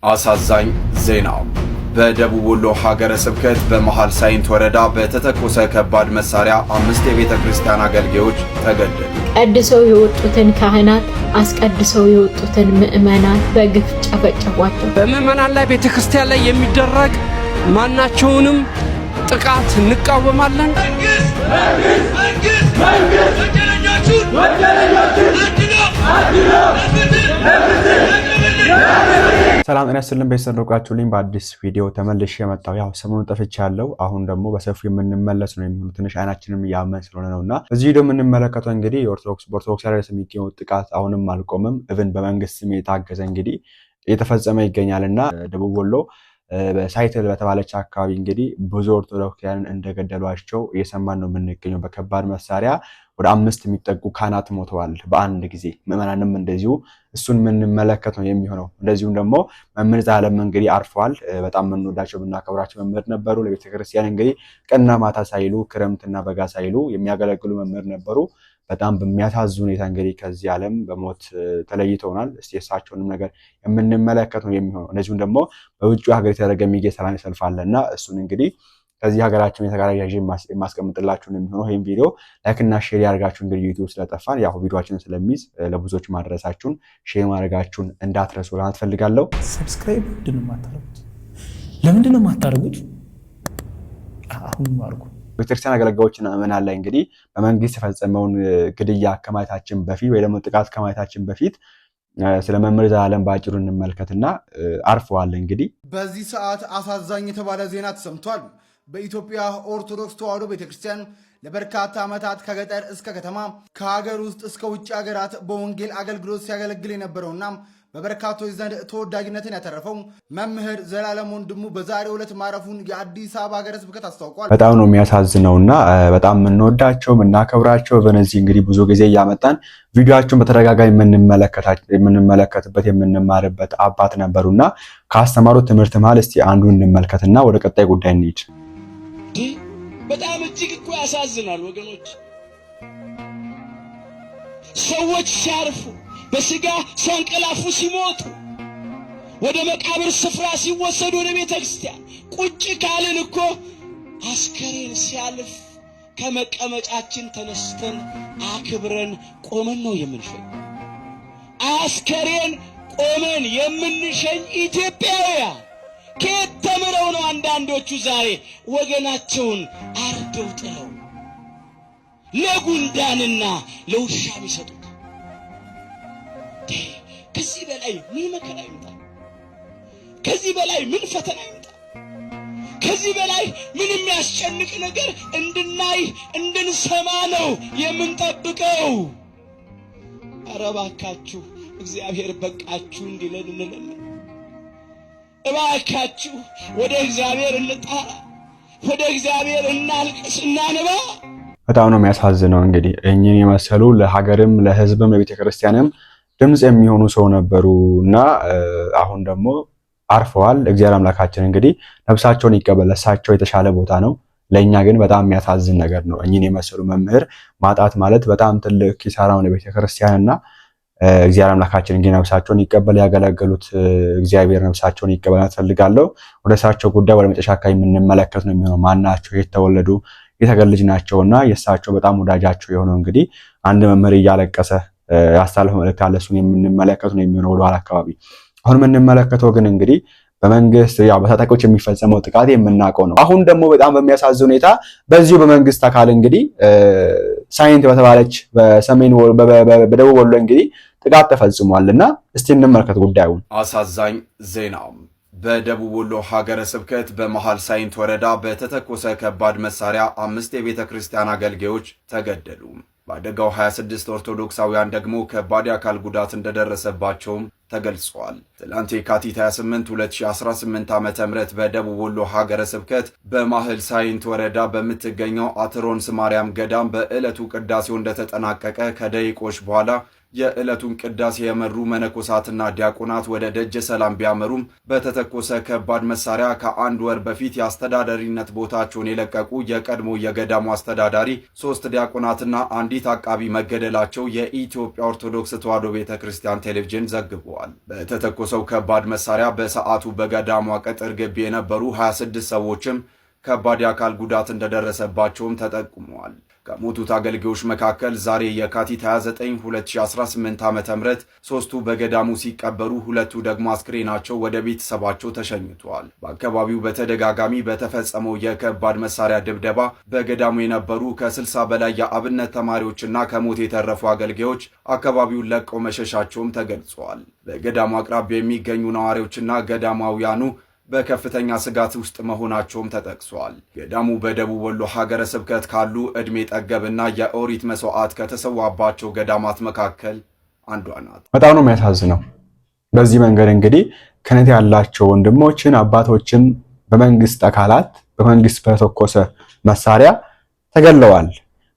አሳዛኝ ዜና በደቡብ ወሎ ሀገረ ስብከት በመሃል ሳይንት ወረዳ በተተኮሰ ከባድ መሳሪያ 5 የቤተ ክርስቲያን አገልጋዮች ተገደሉ። ቀድሰው የወጡትን ካህናት አስቀድሰው የወጡትን ምእመናን በግፍ ጨፈጨፏቸው። በምእመናን ላይ ቤተ ክርስቲያን ላይ የሚደረግ ማናቸውንም ጥቃት እንቃወማለን። ሰላም ጤና ይስጥልን ቤተሰቦቻችሁልኝ በአዲስ ቪዲዮ ተመልሼ መጣሁ። ያው ሰሞኑን ጠፍቻለሁ። አሁን ደግሞ በሰፊው የምንመለስ ነው የሚሆነው። ትንሽ አይናችንም ያመን ስለሆነ ነውና እዚህ ቪዲዮ የምንመለከተው እንግዲህ በኦርቶዶክስ ላይ የሚገኘው ጥቃት አሁንም አልቆመም። ኢቭን በመንግስት የታገዘ እንግዲህ እየተፈጸመ ይገኛልና ደቡብ ወሎ በሳይትል በተባለች አካባቢ እንግዲህ ብዙ ኦርቶዶክሳውያን እንደገደሏቸው እየሰማን ነው የምንገኘው። በከባድ መሳሪያ ወደ 5 የሚጠጉ ካህናት ሞተዋል በአንድ ጊዜ። ምዕመናንም እንደዚሁ እሱን የምንመለከት ነው የሚሆነው። እንደዚሁም ደግሞ መምህር ዘላለም እንግዲህ አርፈዋል። በጣም የምንወዳቸው የምናከብራቸው መምህር ነበሩ። ለቤተክርስቲያን እንግዲህ ቀንና ማታ ሳይሉ ክረምትና በጋ ሳይሉ የሚያገለግሉ መምህር ነበሩ። በጣም በሚያሳዝን ሁኔታ እንግዲህ ከዚህ ዓለም በሞት ተለይተውናል። እስቲ እሳቸውንም ነገር የምንመለከት ነው የሚሆነው። እንደዚሁም ደግሞ በውጭ ሀገር የተደረገ የሚገኝ ሰላማዊ ሰልፍ አለና እሱን እንግዲህ ከዚህ ሀገራችን የተጋራያዥ የማስቀምጥላችሁ ነው የሚሆነው። ይህም ቪዲዮ ላይክ እና ሼር ያደርጋችሁ እንግዲህ ዩቲዩብ ስለጠፋን ያው ቪዲዮአችንን ስለሚይዝ ለብዙዎች ማድረሳችሁን ሼር ማድረጋችሁን እንዳትረሱ ለማለት ፈልጋለሁ። ሰብስክራይብ ለምንድን ነው የማታደርጉት? አሁን አድርጉ። ቤተክርስቲያን አገልጋዮችና ምዕመናን ላይ እንግዲህ በመንግስት የፈጸመውን ግድያ ከማየታችን በፊት ወይ ደግሞ ጥቃት ከማየታችን በፊት ስለ መምህር ዘላለም ባጭሩ እንመልከትና አርፈዋል። እንግዲህ በዚህ ሰዓት አሳዛኝ የተባለ ዜና ተሰምቷል። በኢትዮጵያ ኦርቶዶክስ ተዋሕዶ ቤተክርስቲያን ለበርካታ ዓመታት ከገጠር እስከ ከተማ ከሀገር ውስጥ እስከ ውጭ ሀገራት በወንጌል አገልግሎት ሲያገለግል የነበረውና በበርካቶች ዘንድ ተወዳጅነትን ያተረፈው መምህር ዘላለም ወንድሙ በዛሬው ዕለት ማረፉን የአዲስ አበባ ሀገረ ስብከት አስታውቋል። በጣም ነው የሚያሳዝነውና በጣም የምንወዳቸው የምናከብራቸው በነዚህ እንግዲህ ብዙ ጊዜ እያመጣን ቪዲዮአቸውን በተደጋጋሚ የምንመለከትበት የምንማርበት አባት ነበሩና ካስተማሩት ትምህርት መሃል እስቲ አንዱን እንመልከትና ወደ ቀጣይ ጉዳይ እንሂድ። በጣም እጅግ እኮ ያሳዝናል ወገኖች። ሰዎች ሲያርፉ በስጋ ሲያንቀላፉ ሲሞቱ ወደ መቃብር ስፍራ ሲወሰዱ ወደ ቤተ ክርስቲያን ቁጭ ካልን እኮ አስከሬን ሲያልፍ ከመቀመጫችን ተነስተን አክብረን ቆመን ነው የምንሸኝ። አስከሬን ቆመን የምንሸኝ ኢትዮጵያውያን ከየት ተምረው ነው አንዳንዶቹ ዛሬ ወገናቸውን አርደው ጥለው ለጉንዳንና ለውሻ የሚሰጡት? ከዚህ በላይ ምን መከራ ይምጣ? ከዚህ በላይ ምን ፈተና ይምጣ? ከዚህ በላይ ምን የሚያስጨንቅ ነገር እንድናይ እንድንሰማ ነው የምንጠብቀው? ኧረ እባካችሁ እግዚአብሔር በቃችሁ እንዲለን እንለምን። እባካችሁ ወደ እግዚአብሔር እንጣራ፣ ወደ እግዚአብሔር እናልቅስ፣ እናንባ። በጣም ነው የሚያሳዝነው። እንግዲህ እኚህን የመሰሉ ለሀገርም ለሕዝብም ለቤተክርስቲያንም ድምጽ የሚሆኑ ሰው ነበሩና አሁን ደግሞ አርፈዋል። እግዚአብሔር አምላካችን እንግዲህ ነፍሳቸውን ይቀበል። እሳቸው የተሻለ ቦታ ነው። ለኛ ግን በጣም የሚያሳዝን ነገር ነው። እኚህን የመሰሉ መምህር ማጣት ማለት በጣም ትልቅ ኪሳራ ነው ለቤተክርስቲያንና እግዚአብሔር አምላካችን እንግዲህ ነፍሳቸውን ይቀበል። ያገለገሉት እግዚአብሔር ነፍሳቸውን ይቀበል ፈልጋለሁ። ወደ እሳቸው ጉዳይ ወደ መጨረሻ አካባቢ የምንመለከት ነው የሚሆነው። ማናቸው የተወለዱ የተገለጅ ናቸውና የእሳቸው በጣም ወዳጃቸው የሆነው እንግዲህ አንድ መምህር እያለቀሰ ያስተላለፈ መልእክት አለ። እሱን የምንመለከት ነው የሚሆነው ወደ ኋላ አካባቢ። አሁን የምንመለከተው ግን እንግዲህ በመንግስት ያው በታጣቂዎች የሚፈጸመው ጥቃት የምናውቀው ነው። አሁን ደግሞ በጣም በሚያሳዝን ሁኔታ በዚሁ በመንግስት አካል እንግዲህ ሳይንት በተባለች በደቡብ ወሎ እንግዲህ ጥቃት ተፈጽሟልና እስቲ እንመልከት ጉዳዩን። አሳዛኝ ዜና በደቡብ ወሎ ሀገረ ስብከት በመሃል ሳይንት ወረዳ በተተኮሰ ከባድ መሳሪያ 5 የቤተ ክርስቲያን አገልጋዮች ተገደሉ። በአደጋው 26 ኦርቶዶክሳውያን ደግሞ ከባድ የአካል ጉዳት እንደደረሰባቸውም ተገልጿል። ትላንት የካቲት 28 2018 ዓ.ም በደቡብ ወሎ ሀገረ ስብከት በመሃል ሳይንት ወረዳ በምትገኘው አትሮንስ ማርያም ገዳም በዕለቱ ቅዳሴው እንደተጠናቀቀ ከደቂቆች በኋላ የዕለቱን ቅዳሴ የመሩ መነኮሳትና ዲያቆናት ወደ ደጀ ሰላም ቢያመሩም በተተኮሰ ከባድ መሳሪያ ከአንድ ወር በፊት የአስተዳዳሪነት ቦታቸውን የለቀቁ የቀድሞ የገዳሙ አስተዳዳሪ 3 ዲያቆናትና አንዲት አቃቢ መገደላቸው የኢትዮጵያ ኦርቶዶክስ ተዋሕዶ ቤተክርስቲያን ቴሌቪዥን ዘግቧል። በተተኮሰው ከባድ መሳሪያ በሰዓቱ በገዳሟ ቅጥር ግቢ የነበሩ 26 ሰዎችም ከባድ የአካል ጉዳት እንደደረሰባቸውም ተጠቁመዋል። ከሞቱት አገልጋዮች መካከል ዛሬ የካቲት 29 2018 ዓ.ም 3ቱ በገዳሙ ሲቀበሩ 2ቱ ደግሞ አስክሬናቸው ወደ ቤተሰባቸው ተሸኝቷል። በአካባቢው በተደጋጋሚ በተፈጸመው የከባድ መሳሪያ ድብደባ በገዳሙ የነበሩ ከ60 በላይ የአብነት ተማሪዎችና ከሞት የተረፉ አገልጋዮች አካባቢውን ለቀው መሸሻቸውም ተገልጿል። በገዳሙ አቅራቢያ የሚገኙ ነዋሪዎችና ገዳማውያኑ በከፍተኛ ስጋት ውስጥ መሆናቸውም ተጠቅሷል። ገዳሙ በደቡብ ወሎ ሀገረ ስብከት ካሉ ዕድሜ ጠገብና የኦሪት መስዋዕት ከተሰዋባቸው ገዳማት መካከል አንዷ ናት። በጣም ነው የሚያሳዝነው። በዚህ መንገድ እንግዲህ ክህነት ያላቸው ወንድሞችን አባቶችን በመንግስት አካላት በመንግስት በተኮሰ መሳሪያ ተገለዋል።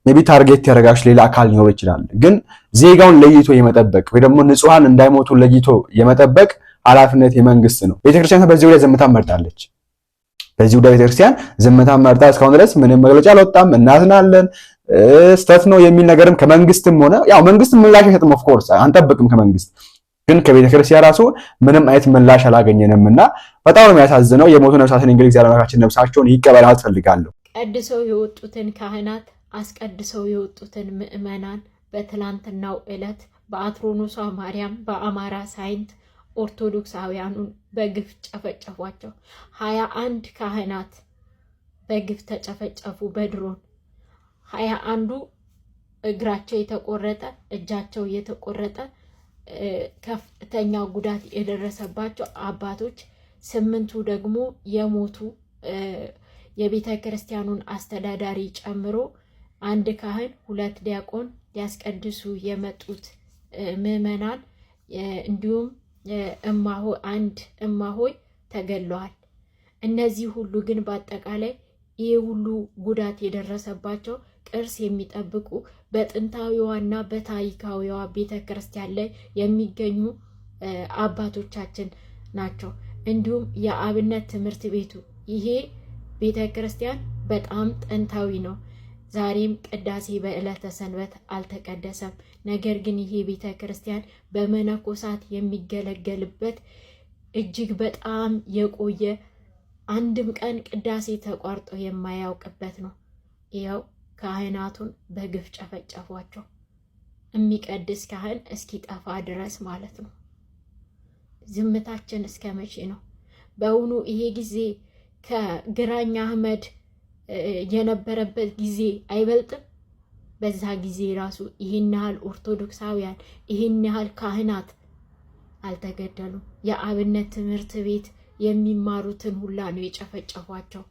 ሜቢ ታርጌት ያደረጋች ሌላ አካል ሊኖር ይችላል። ግን ዜጋውን ለይቶ የመጠበቅ ወይ ደግሞ ንጹሃን እንዳይሞቱ ለይቶ የመጠበቅ ኃላፊነት የመንግስት ነው። ቤተክርስቲያን በዚህ ላይ ዝምታ መርጣለች። በዚህ ላይ ቤተክርስቲያን ዝምታ መርጣ እስካሁን ድረስ ምንም መግለጫ አልወጣም። እናዝናለን ስተት ነው የሚል ነገርም ከመንግስትም ሆነ ያው መንግስት ምላሽ አይሰጥም። ኦፍ ኮርስ አንጠብቅም ከመንግስት ግን ከቤተክርስቲያን ራሱ ምንም አይነት ምላሽ አላገኘንምና በጣም ነው የሚያሳዝነው። የሞቱ ነፍሳትን እንግዲህ እግዚአብሔር አምላካችን ነፍሳቸውን ይቀበላል ፈልጋለሁ። ቀድሰው የወጡትን ካህናት አስቀድሰው የወጡትን ምዕመናን በትላንትናው ዕለት በአትሮኖሷ ማርያም በአማራ ሳይንት ኦርቶዶክሳውያኑን በግፍ ጨፈጨፏቸው። 21 ካህናት በግፍ ተጨፈጨፉ በድሮን 21ዱ እግራቸው የተቆረጠ እጃቸው የተቆረጠ ከፍተኛ ጉዳት የደረሰባቸው አባቶች 8ቱ ደግሞ የሞቱ የቤተ ክርስቲያኑን አስተዳዳሪ ጨምሮ 1 ካህን 2 ዲያቆን ሊያስቀድሱ የመጡት ምዕመናን እንዲሁም እማሆይ ተገለዋል። እነዚህ ሁሉ ግን በአጠቃላይ ይህ ሁሉ ጉዳት የደረሰባቸው ቅርስ የሚጠብቁ በጥንታዊዋና በታሪካዊዋ ቤተክርስቲያን ላይ የሚገኙ አባቶቻችን ናቸው። እንዲሁም የአብነት ትምህርት ቤቱ ይሄ ቤተክርስቲያን በጣም ጥንታዊ ነው። ዛሬም ቅዳሴ በዕለተ ሰንበት አልተቀደሰም። ነገር ግን ይሄ ቤተ ክርስቲያን በመነኮሳት የሚገለገልበት እጅግ በጣም የቆየ አንድም ቀን ቅዳሴ ተቋርጦ የማያውቅበት ነው። ይኸው ካህናቱን በግፍ ጨፈጨፏቸው። የሚቀድስ ካህን እስኪጠፋ ድረስ ማለት ነው። ዝምታችን እስከ መቼ ነው? በእውኑ ይሄ ጊዜ ከግራኝ አህመድ የነበረበት ጊዜ አይበልጥም? በዛ ጊዜ ራሱ ይህን ያህል ኦርቶዶክሳውያን ይህን ያህል ካህናት አልተገደሉም። የአብነት ትምህርት ቤት የሚማሩትን ሁላ ነው የጨፈጨፏቸው።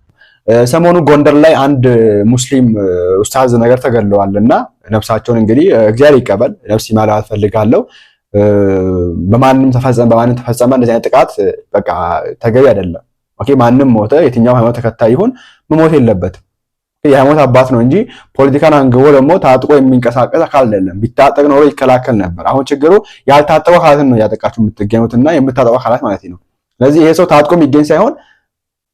ሰሞኑ ጎንደር ላይ አንድ ሙስሊም ኡስታዝ ነገር ተገለዋልና ነፍሳቸውን እንግዲህ እግዚአብሔር ይቀበል። ነፍስ ይማር ፈልጋለሁ። በማንም ተፈጸመ እንደዚህ አይነት ጥቃት በቃ ተገቢ አይደለም። ኦኬ ማንም ሞተ፣ የትኛው ሃይማኖት ተከታይ ይሁን መሞት የለበትም። የሃይማኖት አባት ነው እንጂ ፖለቲካን አንግቦ ደግሞ ታጥቆ የሚንቀሳቀስ አካል አይደለም። ቢታጠቅ ኖሮ ይከላከል ነበር። አሁን ችግሩ ያልታጠቁ አካላትን ነው ያጠቃችሁ የምትገኙትና የምታጠቁ አካላት ማለት ነው። ስለዚህ ይሄ ሰው ታጥቆ የሚገኝ ሳይሆን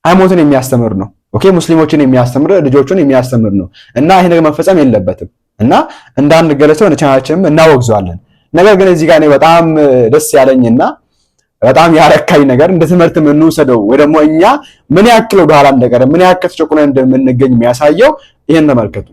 ሃይማኖትን የሚያስተምር ነው። ኦኬ ሙስሊሞችን የሚያስተምር ልጆቹን የሚያስተምር ነው እና ይሄ ነገር መፈጸም የለበትም እና እንዳንድ ገለሰው ቻናላችንም እናወግዘዋለን። ነገር ግን እዚህ ጋር እኔ በጣም ደስ ያለኝና በጣም ያረካኝ ነገር እንደ ትምህርት የምንወስደው ወይ ደግሞ እኛ ምን ያክል ወደ ኋላ እንደቀረ ምን ያክል ተጨቁነን እንደምንገኝ የሚያሳየው ይሄን ተመልከቱ።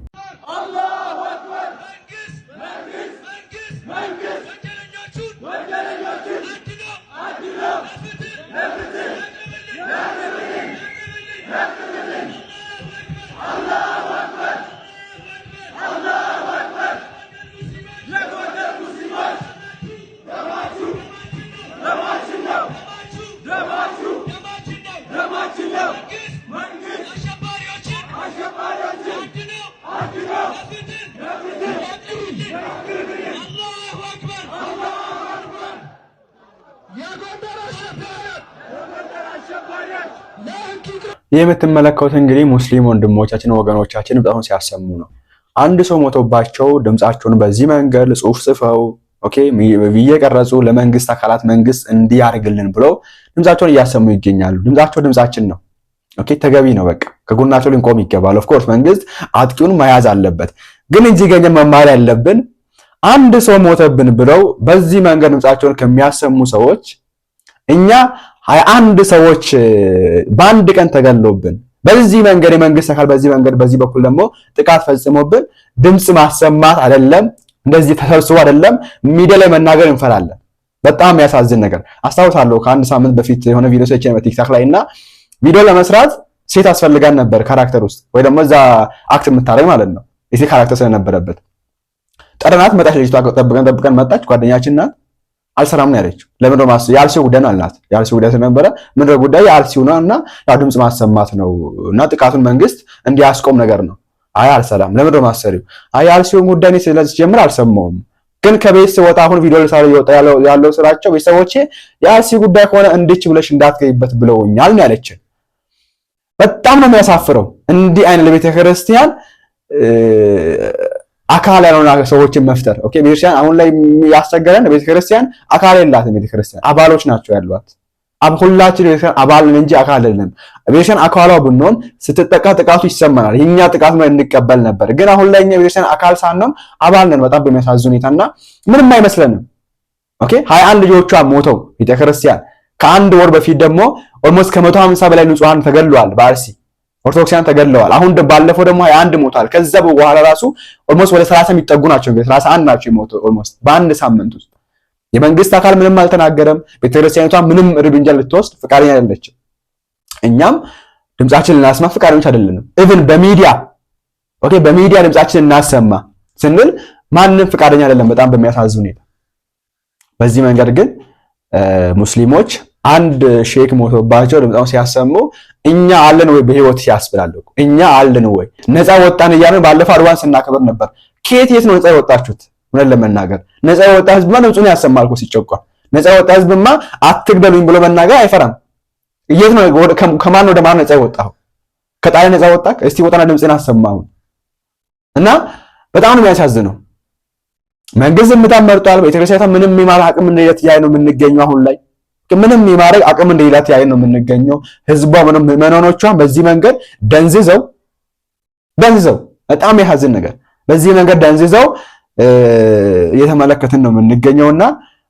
ይህ የምትመለከቱት እንግዲህ ሙስሊም ወንድሞቻችን ወገኖቻችን በጣም ሲያሰሙ ነው። አንድ ሰው ሞቶባቸው ድምጻቸውን በዚህ መንገድ ጽሑፍ ጽፈው ኦኬ እየቀረጹ ለመንግስት አካላት መንግስት እንዲያርግልን ብለው ድምጻቸውን እያሰሙ ይገኛሉ። ድምጻቸው ድምጻችን ነው። ኦኬ ተገቢ ነው። በቃ ከጎናቸው ልንቆም ይገባል። ኦፍ ኮርስ መንግስት አጥቂውን መያዝ አለበት። ግን እዚህ ገኘ መማር ያለብን አንድ ሰው ሞተብን ብለው በዚህ መንገድ ድምጻቸውን ከሚያሰሙ ሰዎች እኛ 21 ሰዎች በአንድ ቀን ተገለውብን በዚህ መንገድ የመንግስት አካል በዚህ መንገድ በዚህ በኩል ደግሞ ጥቃት ፈጽሞብን ድምጽ ማሰማት አይደለም እንደዚህ ተሰብስቦ አይደለም ሚዲያ ላይ መናገር እንፈራለን። በጣም ያሳዝን ነገር አስታውሳለሁ። ከአንድ ሳምንት በፊት የሆነ ቪዲዮ ሰጭ ነው ቲክታክ ላይ እና ቪዲዮ ለመስራት ሴት አስፈልጋን ነበር ካራክተር ውስጥ ወይ ደግሞ እዛ አክት የምታረግ ማለት ነው። እዚህ ካራክተር ስለነበረበት ጠረናት መጣች። ልጅቷ ጠብቀን መጣች። ጓደኛችን ናት። አልሰራም ነው ያለችው። ለምን ነው የአርሲው ጉዳይ ነው አልናት። የአርሲው ጉዳይ ስለነበረ ምንድነው ጉዳይ የአርሲው ነው እና ያው ድምጽ ማሰማት ነው እና ጥቃቱን መንግስት እንዲያስቆም ነገር ነው። አይ አልሰራም። ለምን ነው ማሰሪው? አይ የአርሲው ጉዳይ ነው ስለዚህ ጀምር አልሰማውም። ግን ከቤት ስወጣ አሁን ቪዲዮ ለሳለ ይወጣ ያለው ስራቸው ቤተሰቦቼ የአርሲው ጉዳይ ከሆነ እንድች ብለሽ እንዳትገይበት ብለውኛል ነው ያለችን። በጣም ነው የሚያሳፍረው። እንዲህ አይነት ለቤተ ክርስቲያን አካል ያልሆነ ሰዎችን መፍጠር። ኦኬ ቤተክርስቲያን አሁን ላይ ያስቸገረን ቤተክርስቲያን አካል የላትም። ቤተክርስቲያን አባሎች ናቸው ያሏት። ሁላችን ቤተክርስቲያን አባል ነን እንጂ አካል አይደለም። ቤተክርስቲያን አካሏ ብንሆን ስትጠቃ ጥቃቱ ይሰማናል። የኛ ጥቃት ነው እንቀበል ነበር። ግን አሁን ላይ እኛ ቤተክርስቲያን አካል ሳንሆን አባል ነን። በጣም በሚያሳዝን ሁኔታና ምንም አይመስለንም። ኦኬ 21 ልጆቿ ሞተው ቤተክርስቲያን ከአንድ ወር በፊት ደግሞ ኦልሞስት ከ150 በላይ ንጹሃን ተገለዋል። በአርሲ ኦርቶዶክሳውያን ተገለዋል። አሁን ባለፈው ደግሞ 21 ሞታል። ከዛ በኋላ ራሱ ኦልሞስት ወደ 30 የሚጠጉ ናቸው። 31 ናቸው የሞተው ኦልሞስት በአንድ ሳምንት ውስጥ። የመንግስት አካል ምንም አልተናገረም። ቤተክርስቲያኒቷ ምንም እርምጃ ልትወስድ ፈቃደኛ አይደለችም። እኛም ድምጻችንን ልናስማ ፈቃደኞች አይደለንም። ኢቭን በሚዲያ ኦኬ በሚዲያ ድምጻችንን እናሰማ ስንል ማንም ፈቃደኛ አይደለም። በጣም በሚያሳዝን ሁኔታ በዚህ መንገድ ግን ሙስሊሞች አንድ ሼክ ሞቶባቸው ድምጻቸውን ሲያሰሙ እኛ አለን ወይ በህይወት ያስብላሉ። እኛ አለን ወይ ነፃ ወጣን እያልን ባለፈው አድዋን ስናከብር ነበር። ከየት ነው ነፃ የወጣችሁት? ምን ለመናገር ነፃ የወጣ ህዝብማ ድምጹን ያሰማል እኮ ሲጨቋ። ነፃ የወጣ ህዝብማ አትግደሉኝ ብሎ መናገር አይፈራም። የት ነው ከማን ወደ ማን ነፃ የወጣው? ከጣይ ነፃ ወጣ? እስቲ ወጣና ድምጽን አሰማው እና በጣም ነው የሚያሳዝነው። መንግስት ዝምታን መርጧል። ቤተክርስቲያኗ ምንም የማድረግ አቅም እንደሌላት ያይ ነው የምንገኘው። አሁን ላይ ምንም የማድረግ አቅም እንደሌላት ያይ ነው የምንገኘው። ህዝቧ ምንም ምዕመናኖቿን በዚህ መንገድ ደንዝዘው በጣም ያሳዝን ነገር በዚህ መንገድ ደንዝዘው እየተመለከትን ነው የምንገኘውና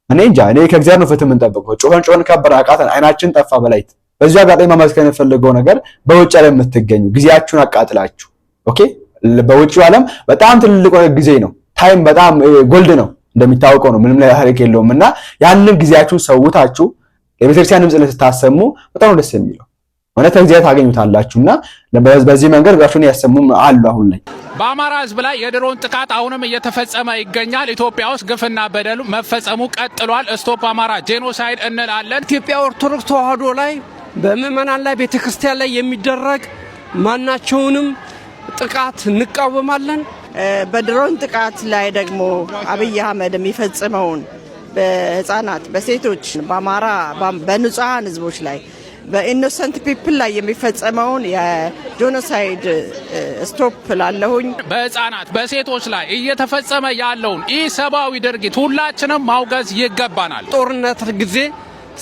እኔ እንጃ እኔ ከእግዚአብሔር ነው ፍትህ የምንጠብቀው። ጮኸን ከበረ አቃተን አይናችን ጠፋ በላይት። በዚህ አጋጣሚ ማመስገን የፈለገው ነገር በውጭ ዓለም የምትገኙ ጊዜያችሁን አቃጥላችሁ ኦኬ በውጭ ዓለም በጣም ትልቅ ጊዜ ነው። ታይም በጣም ጎልድ ነው እንደሚታወቀው ነው። ምንም ላይ ታሪክ የለውም እና ያንን ጊዜያችሁን ሰውታችሁ የቤተክርስቲያን ድምጽ ልታሰሙ በጣም ደስ የሚለው ማለት እግዚአብሔር ታገኙታላችሁና በዚህ መንገድ ጋሹን ያሰሙም አሉ። አሁን ላይ በአማራ ህዝብ ላይ የድሮን ጥቃት አሁንም እየተፈጸመ ይገኛል። ኢትዮጵያ ውስጥ ግፍና በደሉ መፈጸሙ ቀጥሏል። ስቶፕ አማራ ጄኖሳይድ እንላለን። ኢትዮጵያ ኦርቶዶክስ ተዋህዶ ላይ በምዕመናን ላይ ቤተክርስቲያን ላይ የሚደረግ ማናቸውንም ጥቃት እንቃወማለን። በድሮን ጥቃት ላይ ደግሞ አብይ አህመድ የሚፈጽመውን በህፃናት፣ በሴቶች፣ በአማራ በንጹሃን ህዝቦች ላይ በኢኖሰንት ፒፕል ላይ የሚፈጸመውን የጄኖሳይድ ስቶፕ ላለሁኝ በህፃናት በሴቶች ላይ እየተፈጸመ ያለውን ኢሰብአዊ ድርጊት ሁላችንም ማውገዝ ይገባናል። ጦርነት ጊዜ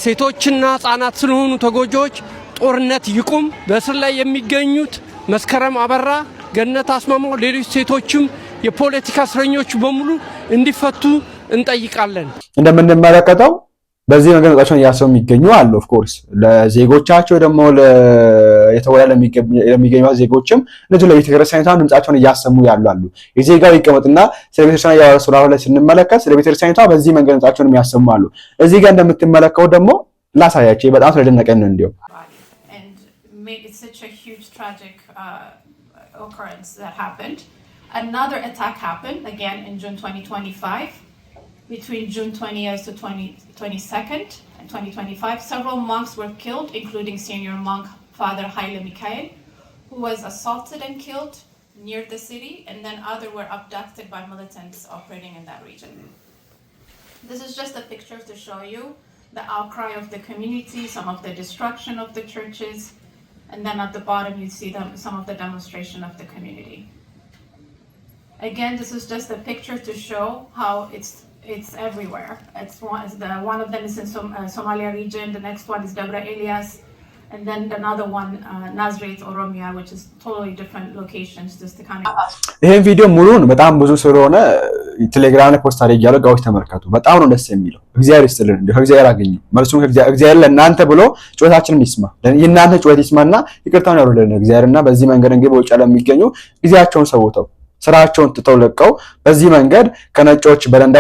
ሴቶችና ህፃናት ስለሆኑ ተጎጂዎች ጦርነት ይቁም። በእስር ላይ የሚገኙት መስከረም አበራ፣ ገነት አስማማው፣ ሌሎች ሴቶችም የፖለቲካ እስረኞች በሙሉ እንዲፈቱ እንጠይቃለን። እንደምንመለከተው በዚህ ነገር ነጻቸውን እያሰቡ የሚገኙ አሉ። ኦፍ ኮርስ ለዜጎቻቸው ደግሞ የተወያ ለሚገኙ ዜጎችም እነዚህ ለቤተክርስቲያኒቷ ድምጻቸውን እያሰሙ ያሉ አሉ። የዜጋው ይቀመጥና ስለ ቤተክርስቲያን ያወራው ስራው ላይ ስንመለከት ስለ ቤተክርስቲያኒቷ በዚህ መንገድ ድምጻቸውን የሚያሰሙ አሉ። እዚህ ጋር እንደምትመለከው ደግሞ ላሳያችሁ በጣም ስለደነቀኝ ነው እንዲሁ occurrence that happened. Another attack happened again in June 2025. Between June 20th to 22nd and 2025, several monks were killed, including senior monk Father Haile Mikhail, who was assaulted and killed near the city, and then others were abducted by militants operating in that region. This is just a picture to show you the outcry of the community, some of the destruction of the churches, and then at the bottom you see some of the demonstration of the community. Again, this is just a picture to show how it's it's everywhere. One of them is in Somalia region. The next one is Debre Elias. And then another one, Nazareth, Oromia, which is totally different locations. Just to kind of. ይሄን ቪዲዮ ሙሉውን በጣም ብዙ ስለሆነ ቴሌግራም ላይ ፖስት አድርጌያለሁ። ጋዎች ተመልከቱ። በጣም ነው ደስ የሚለው። እግዚአብሔር ይስጥልን። እንደው እግዚአብሔር አገኘ መልሱን እግዚአብሔር ለእናንተ ብሎ ጩኸታችንን ይስማ። የእናንተ ጩኸት ይስማና ይቅርታውን ያወርድልን እግዚአብሔርና በዚህ መንገድ እንግዲህ በውጭ ዓለም የሚገኙ ጊዜያቸውን ሰውተው ስራቸውን ትተው ለቀው በዚህ መንገድ ከነጮች በረንዳ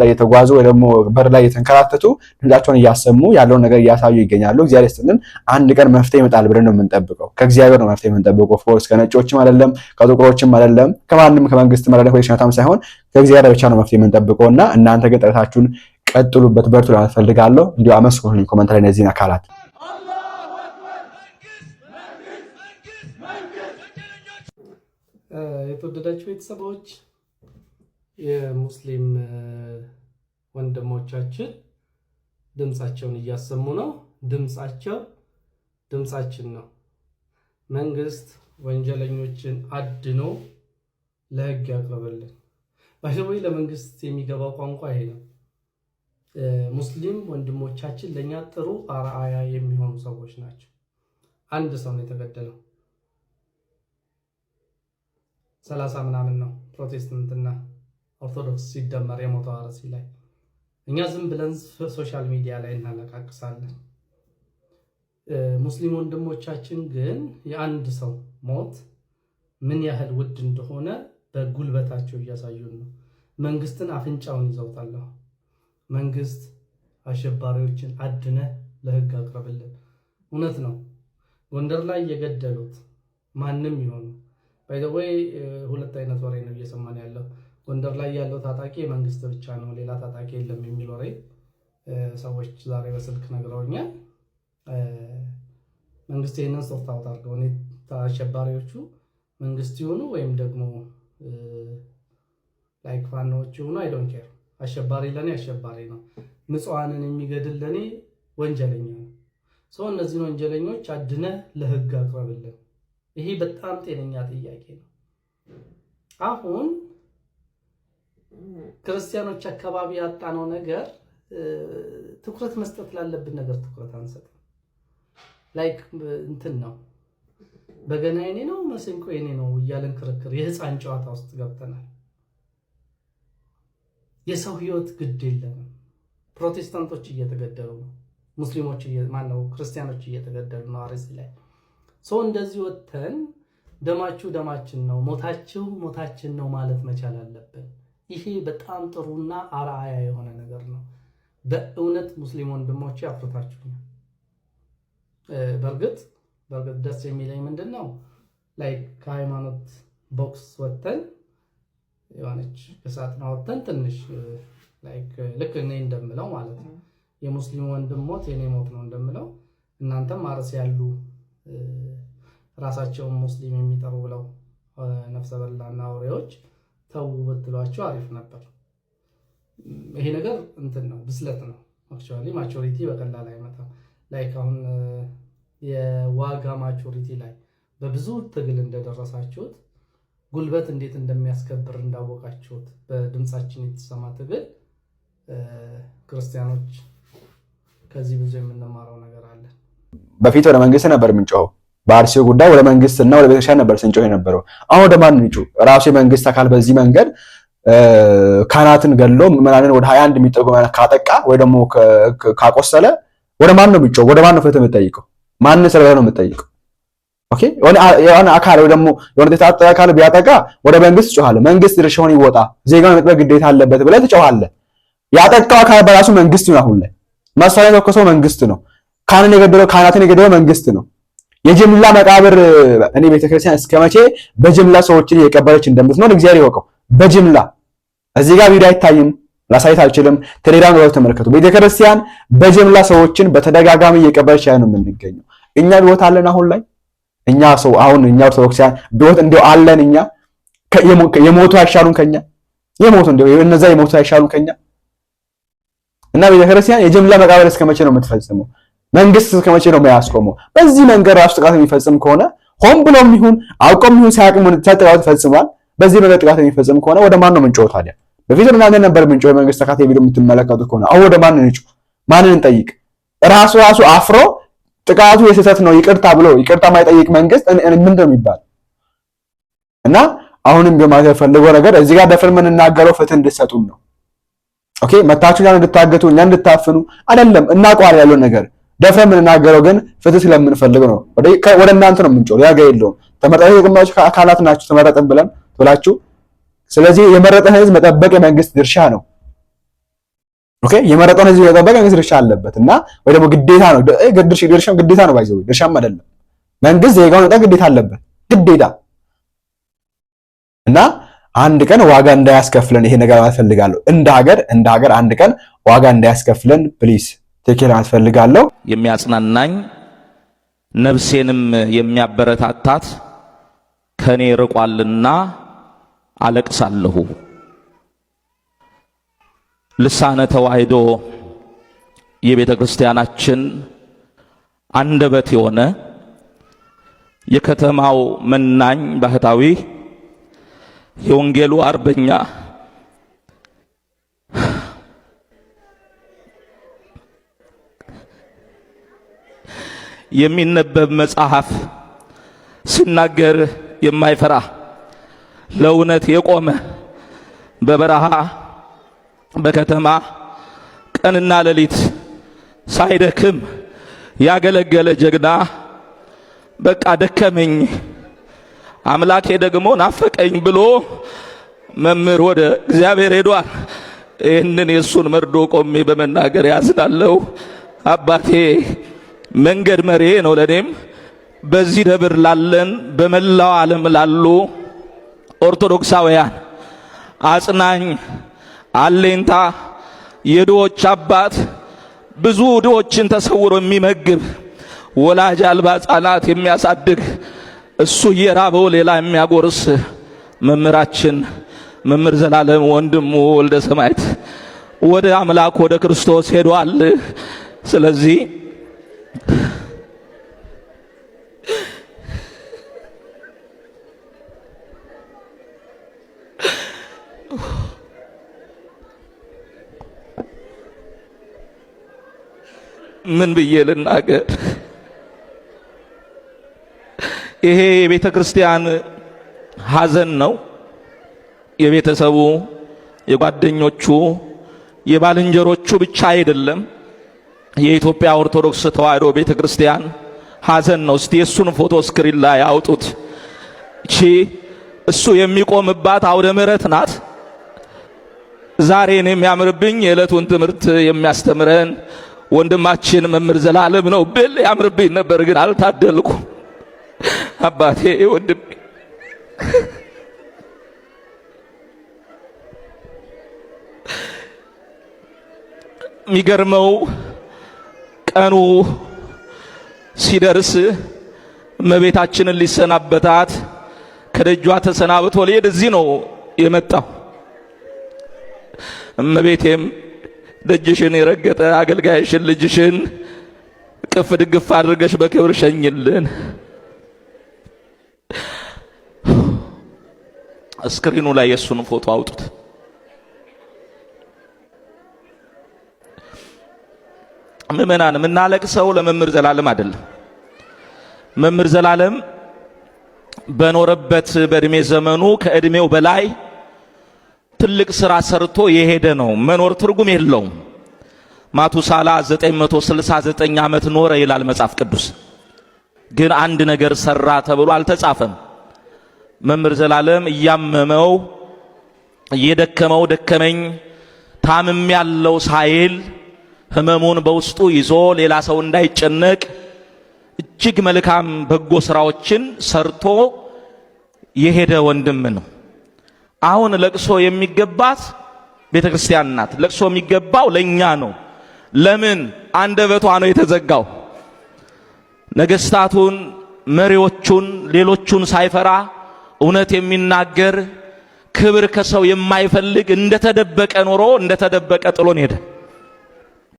እየተጓዙ ወይ ደግሞ በር ላይ እየተንከራተቱ ድምጻቸውን እያሰሙ ያለውን ነገር እያሳዩ ይገኛሉ። እግዚአብሔር ይስጥልን። አንድ ቀን መፍትሄ ይመጣል ብለን ነው የምንጠብቀው። ከእግዚአብሔር ነው መፍትሄ የምንጠብቀው። ኦፍኮርስ ከነጮችም አይደለም ከጥቁሮችም አይደለም ከማንም ከመንግስትም አይደለም ከሽናታም ሳይሆን ከእግዚአብሔር ብቻ ነው መፍትሄ የምንጠብቀውና እናንተ ግን ጥረታችሁን ቀጥሉበት፣ በርቱ ለማለት ፈልጋለሁ። እንዲሁ አመስግኑልኝ ኮሜንት ላይ እነዚህን አካላት። የተወደዳችሁ ቤተሰቦች የሙስሊም ወንድሞቻችን ድምጻቸውን እያሰሙ ነው። ድምጻችን ነው። መንግስት ወንጀለኞችን አድኖ ለህግ ያቅርብልን። ባይዘው ለመንግስት የሚገባው ቋንቋ ይሄ ነው። ሙስሊም ወንድሞቻችን ለኛ ጥሩ አርአያ የሚሆኑ ሰዎች ናቸው። አንድ ሰው ነው የተገደለው። 30 ምናምን ነው ፕሮቴስታንትና ኦርቶዶክስ ሲደመር የሞተው አርሲ ላይ። እኛ ዝም ብለን ሶሻል ሚዲያ ላይ እናለቃቅሳለን። ሙስሊም ወንድሞቻችን ግን የአንድ ሰው ሞት ምን ያህል ውድ እንደሆነ በጉልበታቸው እያሳዩን ነው። መንግስትን አፍንጫውን ይዘውታል። መንግስት አሸባሪዎችን አድነ ለህግ አቅርብልን። እውነት ነው። ጎንደር ላይ የገደሉት ማንም ይሆኑ by the way ሁለት አይነት ወሬ ነው እየሰማን ያለው። ጎንደር ላይ ያለው ታጣቂ መንግስት ብቻ ነው ሌላ ታጣቂ የለም የሚል ወሬ ሰዎች ዛሬ በስልክ ነግረውኛል። መንግስት ይሄንን ሶፍት አውት አድርገው ነው አሸባሪዎቹ መንግስት ይሁኑ ወይም ደግሞ ላይክ ፋኖች ይሁኑ I don't care። አሸባሪ ለኔ አሸባሪ ነው። ንጹሃንን የሚገድል ለኔ ወንጀለኛ ነው። እነዚህ ወንጀለኞች አድነ ለህግ አቅርብልን። ይሄ በጣም ጤነኛ ጥያቄ ነው። አሁን ክርስቲያኖች አካባቢ ያጣነው ነገር ትኩረት መስጠት ላለብን ነገር ትኩረት አንሰጥም። ላይክ እንትን ነው በገና የኔ ነው መስንቆ የኔ ነው እያለን ክርክር የህፃን ጨዋታ ውስጥ ገብተናል። የሰው ህይወት ግድ የለንም። ፕሮቴስታንቶች እየተገደሉ ነው። ሙስሊሞች ክርስቲያኖች እየተገደሉ ነው አርሲ ላይ። እንደዚህ ወተን ደማችሁ ደማችን ነው ሞታችሁ ሞታችን ነው ማለት መቻል አለብን። ይሄ በጣም ጥሩና አርአያ የሆነ ነገር ነው። በእውነት ሙስሊም ወንድሞቼ አፍርታችሁኛል። በርግጥ ደስ የሚለኝ ምንድነው ላይክ ከሃይማኖት ቦክስ ወተን የሆነች ከሳጥና ወተን ትንሽ ላይክ ልክ እኔ እንደምለው ማለት ነው የሙስሊም ወንድም ሞት የኔ ሞት ነው እንደምለው እናንተም አርሲ ያሉ ራሳቸውን ሙስሊም የሚጠሩ ብለው ነፍሰ በላና አውሬዎች ተው ብትሏቸው አሪፍ ነበር። ይሄ ነገር እንትን ነው ብስለት ነው። አክቹአሊ ማቹሪቲ በቀላል አይመጣም። ላይክ አሁን የዋጋ ማቹሪቲ ላይ በብዙ ትግል እንደደረሳችሁት ጉልበት እንዴት እንደሚያስከብር እንዳወቃችሁት በድምጻችን የተሰማ ትግል ክርስቲያኖች ከዚህ ብዙ የምንማረው ነገር አለ። በፊት ወደ መንግስት ነበር የምንጮኸው። በአርሲው ጉዳይ ወደ መንግስትና ወደ ቤተክርስቲያን ነበር ስንጮህ የነበረው። አሁን ወደ ማን እንጩህ? ራሱ የመንግስት አካል በዚህ መንገድ ካህናትን ገድሎ ምዕመናንን ወደ 21 የሚጠጉ ካጠቃ ወይ ደግሞ ካቆሰለ ወደ ማን ነው የሚጮህ? ወደ ማን ነው ፍትህ የምትጠይቀው? ማን ስለሆነ ነው የምትጠይቀው? ኦኬ የሆነ አካል ወይ ደግሞ የሆነ የታጠቀ አካል ቢያጠቃ ወደ መንግስት ትጮሃለህ። መንግስት ድርሻውን ይወጣ፣ ዜጋውን መጠበቅ ግዴታ አለበት ብለህ ትጮሃለህ። ያጠቃው አካል በራሱ መንግስት ነው። አሁን ላይ መሳሪያ የተኮሰው መንግስት ነው። ካህናትን የገደለው መንግስት ነው። የጅምላ መቃብር እኔ ቤተክርስቲያን እስከመቼ በጅምላ ሰዎችን እየቀበረች እንደምትኖር እግዚአብሔር ይወቀው። በጅምላ እዚህ ጋር ቪዲዮ አይታይም፣ ላሳይት አልችልም። ቴሌግራም ላይ ተመልከቱ። ቤተክርስቲያን በጅምላ ሰዎችን በተደጋጋሚ እየቀበረች ያለው የምንገኘው እኛ ቢወት አለን። አሁን ላይ እኛ ኦርቶዶክሳውያን ቢወት እንደው አለን። እኛ የሞቱ አይሻሉን ከኛ የሞቱ እንደው እነዛ የሞቱ አይሻሉን ከኛ እና ቤተክርስቲያን የጅምላ መቃብር እስከመቼ ነው የምትፈጽመው? መንግስት እስከመቼ ነው የሚያስቆመው? በዚህ መንገድ ራሱ ጥቃት የሚፈጽም ከሆነ ሆን ብሎም ይሁን አውቆም ይሁን ሳያውቅም ጥቃት ይፈጽማል። በዚህ መንገድ ጥቃት የሚፈጽም ከሆነ ወደ ማን ነው የምንጮኸው ታዲያ? በፊት እናንተ ነበር ምንጮ የመንግስት ተካታይ ቪዲዮ የምትመለከቱ ከሆነ አሁን ወደ ማንን እንጩ? ማንን እንጠይቅ? ራሱ አፍሮ ጥቃቱ የስህተት ነው ይቅርታ ብሎ ይቅርታ ማይጠይቅ መንግስት ምንድነው የሚባል? እና አሁንም በማለት ፈልገው ነገር እዚህ ጋር ደፍር የምንናገረው ፍትህ እንድትሰጡን ነው። ኦኬ መታችሁ ያን እንድታገቱ እኛ እንድታፍኑ አይደለም። እናውቀዋል ያለው ነገር ደፍረ የምንናገረው ግን ፍትህ ስለምንፈልግ ነው። ወደ እናንተ ነው የምንጮህ። ያጋ የለውም። ተመረጣችሁ የግማሽ አካላት ናችሁ ተመረጠን ብላችሁ ስለዚህ የመረጠን ህዝብ መጠበቅ የመንግስት ድርሻ ነው። ኦኬ የመረጠን ህዝብ መጠበቅ የመንግስት ድርሻ አለበት እና ወይ ደግሞ ግዴታ ነው። ድርሻም ግዴታ ነው ባይዘው ድርሻም አይደለም። መንግስት ዜጋውን መጠበቅ ግዴታ አለበት ግዴታ እና አንድ ቀን ዋጋ እንዳያስከፍለን ይሄ ነገር አስፈልጋለሁ። እንደ ሀገር አንድ ቀን ዋጋ እንዳያስከፍለን ፕሊስ ቴኬር አስፈልጋለሁ። የሚያጽናናኝ ነፍሴንም የሚያበረታታት ከኔ ርቋልና አለቅሳለሁ። ልሳነ ተዋሕዶ የቤተ ክርስቲያናችን አንደበት የሆነ የከተማው መናኝ ባህታዊ የወንጌሉ አርበኛ የሚነበብ መጽሐፍ ሲናገር የማይፈራ ለእውነት የቆመ በበረሃ በከተማ ቀንና ሌሊት ሳይደክም ያገለገለ ጀግና በቃ ደከመኝ አምላኬ ደግሞ ናፈቀኝ ብሎ መምህር ወደ እግዚአብሔር ሄዷል። ይህንን የሱን መርዶ ቆሜ በመናገር ያዝናለሁ። አባቴ መንገድ መሪ ነው ለኔም በዚህ ደብር ላለን በመላው ዓለም ላሉ ኦርቶዶክሳውያን አጽናኝ አሌንታ የድሆች አባት ብዙ ድሆችን ተሰውሮ የሚመግብ ወላጅ አልባ ሕፃናት የሚያሳድግ እሱ እየራበው ሌላ የሚያጎርስ መምህራችን መምህር ዘላለም ወንድሙ ወልደ ሰማዕት ወደ አምላክ ወደ ክርስቶስ ሄዷል። ስለዚህ ምን ብዬ ልናገር? ይሄ የቤተ ክርስቲያን ሐዘን ነው። የቤተሰቡ፣ የጓደኞቹ፣ የባልንጀሮቹ ብቻ አይደለም። የኢትዮጵያ ኦርቶዶክስ ተዋሕዶ ቤተ ክርስቲያን ሐዘን ነው። እስቲ የሱን ፎቶ ስክሪን ላይ አውጡት። እቺ እሱ የሚቆምባት አውደ ምሕረት ናት። ዛሬን የሚያምርብኝ የዕለቱን ትምህርት የሚያስተምረን ወንድማችን መምህር ዘላለም ነው ብል ያምርብኝ ነበር፣ ግን አልታደልኩም። አባቴ ወንድሜ የሚገርመው ቀኑ ሲደርስ እመቤታችንን ሊሰናበታት ከደጇ ተሰናብቶ ሊሄድ እዚህ ነው የመጣው። እመቤቴም ደጅሽን የረገጠ አገልጋይሽን ልጅሽን ቅፍ ድግፍ አድርገሽ በክብር ሸኝልን። ስክሪኑ ላይ የሱን ፎቶ አውጡት። ምእመናን የምናለቅሰው ለመምህር ዘላለም አይደለም። መምህር ዘላለም በኖረበት በእድሜ ዘመኑ ከእድሜው በላይ ትልቅ ስራ ሰርቶ የሄደ ነው። መኖር ትርጉም የለውም። ማቱሳላ 969 ዓመት ኖረ ይላል መጽሐፍ ቅዱስ። ግን አንድ ነገር ሰራ ተብሎ አልተጻፈም። መምህር ዘላለም እያመመው እየደከመው ደከመኝ ታምም ያለው ሳይል ህመሙን በውስጡ ይዞ ሌላ ሰው እንዳይጨነቅ እጅግ መልካም በጎ ስራዎችን ሰርቶ የሄደ ወንድም ነው። አሁን ለቅሶ የሚገባት ቤተክርስቲያን ናት። ለቅሶ የሚገባው ለኛ ነው። ለምን? አንደበቷ ነው የተዘጋው። ነገስታቱን፣ መሪዎቹን፣ ሌሎቹን ሳይፈራ እውነት የሚናገር ክብር ከሰው የማይፈልግ እንደተደበቀ ኖሮ እንደተደበቀ ጥሎን ሄደ።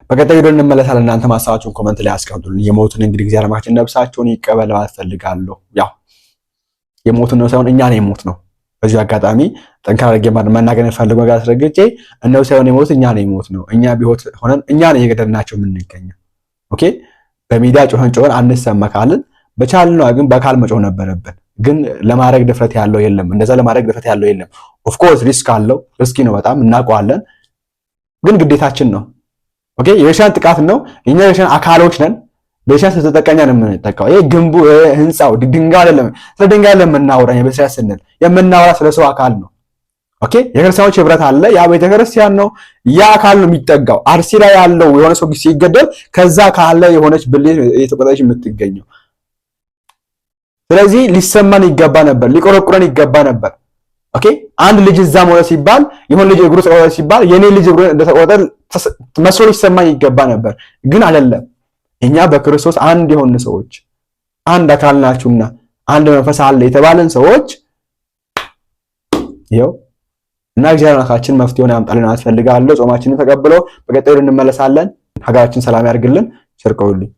በቀጣይ ቪዲዮ እንመለሳለን። እናንተ ማሳባችሁን ኮሜንት ላይ አስቀምጡልኝ። የሞቱን እንግዲህ እግዚአብሔር አምላካችን ነፍሳቸውን ይቀበል ማለት ፈልጋለሁ። ያው የሞቱን ነው ሳይሆን እኛ ነው የሞት ነው በዚህ አጋጣሚ ጠንካራ አድርጌ መናገር ፈልገው ጋር አስረግጬ እነሱ ሳይሆን የሞት እኛ ነው የሞት ነው እኛ ቢሆት ሆነን እኛ ነው እየገደልናቸው የምንገኘው። ኦኬ በሚዲያ ጮኸን አንሰማ ካልን በቻልነው ግን በአካል መጮህ ነበረብን። ግን ለማድረግ ድፍረት ያለው የለም። እንደዛ ለማድረግ ድፍረት ያለው የለም። ኦፍ ኮርስ ሪስክ አለው፣ ሪስኪ ነው በጣም እናውቀዋለን። ግን ግዴታችን ነው። ኦኬ የቤተክርስቲያን ጥቃት ነው። እኛ የቤተክርስቲያን አካሎች ነን። ቤተክርስቲያን ስትጠቀኛ ነው የምንጠቀው። ይሄ ግንቡ ህንጻው ድንጋይ አይደለም። ስለ ድንጋይ አይደለም የምናወራ። የቤተክርስቲያን ስንል የምናወራ ስለ ሰው አካል ነው። ኦኬ የክርስቲያኖች ህብረት አለ። ያ ቤተክርስቲያን ነው። ያ አካል ነው የሚጠጋው። አርሲ ላይ ያለው የሆነ ሰው ሲገደል ከዛ ካለ የሆነች ብልት የተቆረጠች የምትገኘው። ስለዚህ ሊሰማን ይገባ ነበር፣ ሊቆረቁረን ይገባ ነበር። ኦኬ አንድ ልጅ እዛ ሞተ ሲባል የሆነ ልጅ እግሩ ተቆረጠ ሲባል የኔ ልጅ እግሩ እንደተቆረጠ መስሎ ሊሰማን ይገባ ነበር። ግን አይደለም። እኛ በክርስቶስ አንድ የሆን ሰዎች አንድ አካል ናችሁና አንድ መንፈስ አለ የተባለን ሰዎች ይኸው እና እግዚአብሔር አምላካችን መፍትሄውን ያምጣልን አስፈልጋለሁ። ጾማችንን ተቀብለው በቀጣዩ እንመለሳለን። ሀገራችን ሰላም ያርግልን። ቸር ቆዩልኝ።